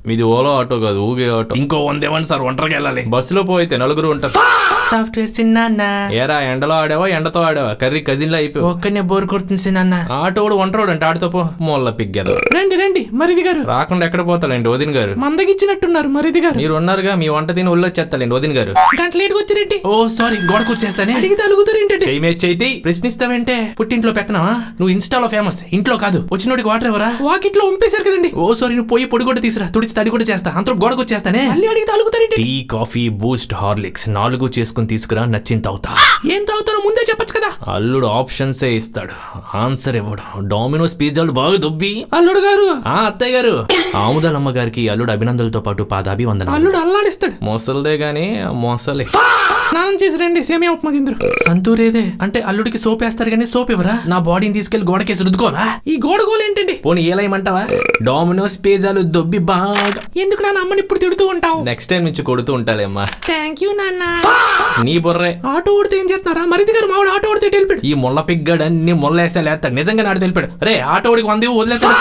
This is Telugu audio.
మీది ఓలో ఆటో కాదు, ఊగే ఆటో. ఇంకో 100 ఇవ్వండి సార్, ఒంటరికి వెళ్ళాలి. బస్సులో పోయితే నలుగురు ఉంటారు. సాఫ్ట్వేర్ చిన్న ఏరా ఎండలో ఆడావా ఎండతో ఆడావా? కర్రీ కజిన్ లో అయిపోయి ఒక్కనే బోర్ కొడుతుంది చిన్న. ఆటోడు ఒంటరోడు అంటే ఆడితో పో మొల్ల పిగ్గదు. రండి రండి మరిది గారు. రాకుండా ఎక్కడ పోతాలండి వదిన గారు? మందగిచ్చినట్టున్నారు మరిది గారు. మీరు ఉన్నారుగా, మీ వంట తిని ఒళ్ళు వచ్చేస్తాలండి వదిన గారు. గంట లేట్గా వచ్చారేంటి? ఓ సారీ, గోడకు వచ్చేస్తానే. అడిగితే అలుగుతారేంటండి? చేయి ప్రశ్నిస్తావంటే. పుట్టింట్లో పెత్తనావా? నువ్వు ఇన్స్టాలో ఫేమస్, ఇంట్లో కాదు. వచ్చినోడికి వాటర్ ఎవరా? వాకిట్లో వంపేశారు కదండి. ఓ సారీ, నువ్వు పోయి పొడి కూడా తీసురా, తుడిచి తడి కూడా చేస్తా. అంత గోడకు వచ్చేస్తానే. మళ్ళీ అడిగితే అలుగుతారేంటి? టీ, కాఫీ, బూస్ట్, హార్లిక్స్ 4 చేసుకుని తీసుకురా, నచ్చింది తాగుతా. ఏం తాగుతారో ముందే చెప్పొచ్చు కదా. అల్లుడు ఆప్షన్సే ఇస్తాడు, ఆన్సర్ ఇవ్వడం. డామినోస్ పిజ్జాలు బాగా దొబ్బి. అల్లుడు గారు. అత్తయ్య గారు. ఆముదాలమ్మ గారికి అల్లుడు అభినందనలతో పాటు పాదాభివందనం. అల్లుడు అల్లాడిస్తాడు. మొసలిదే గాని మొసలే. స్నానం చేసి రండి, సేమియా ఉప్మా తిందురు. సంతూరేదే అంటే అల్లుడికి సోప్ వేస్తారు కానీ సోప్ ఇవ్వరా? నా బాడీని తీసుకెళ్లి గోడకేసి రుద్దుకోవాలా? ఈ గోడగోలు ఏంటండి? పోనీ ఏలయమంటావా? డామినోస్ పిజ్జాలు దొబ్బి బాగా. ఎందుకు నాన్న అమ్మని ఇప్పుడు తిడుతూ ఉంటావు? నెక్స్ట్ టైం నుంచి కొడుతూ ఉంటాలేమ్మా. థ్యాంక్ యూ నాన్న. నీ బుర్రే. ఆటో ఓడితే ఏం చేస్తున్నారా? మరిది గారు మావాడు ఆటో ఓడితే వెళ్ళిపోయాడు. ఈ ముళ్ళ పిగ్గాడు అన్ని ముళ్ళేసా లేస్తాడు. నిజంగా నాడు తెలిపాడు. రే ఆటోడికి 100 వదిలేస్తాడు.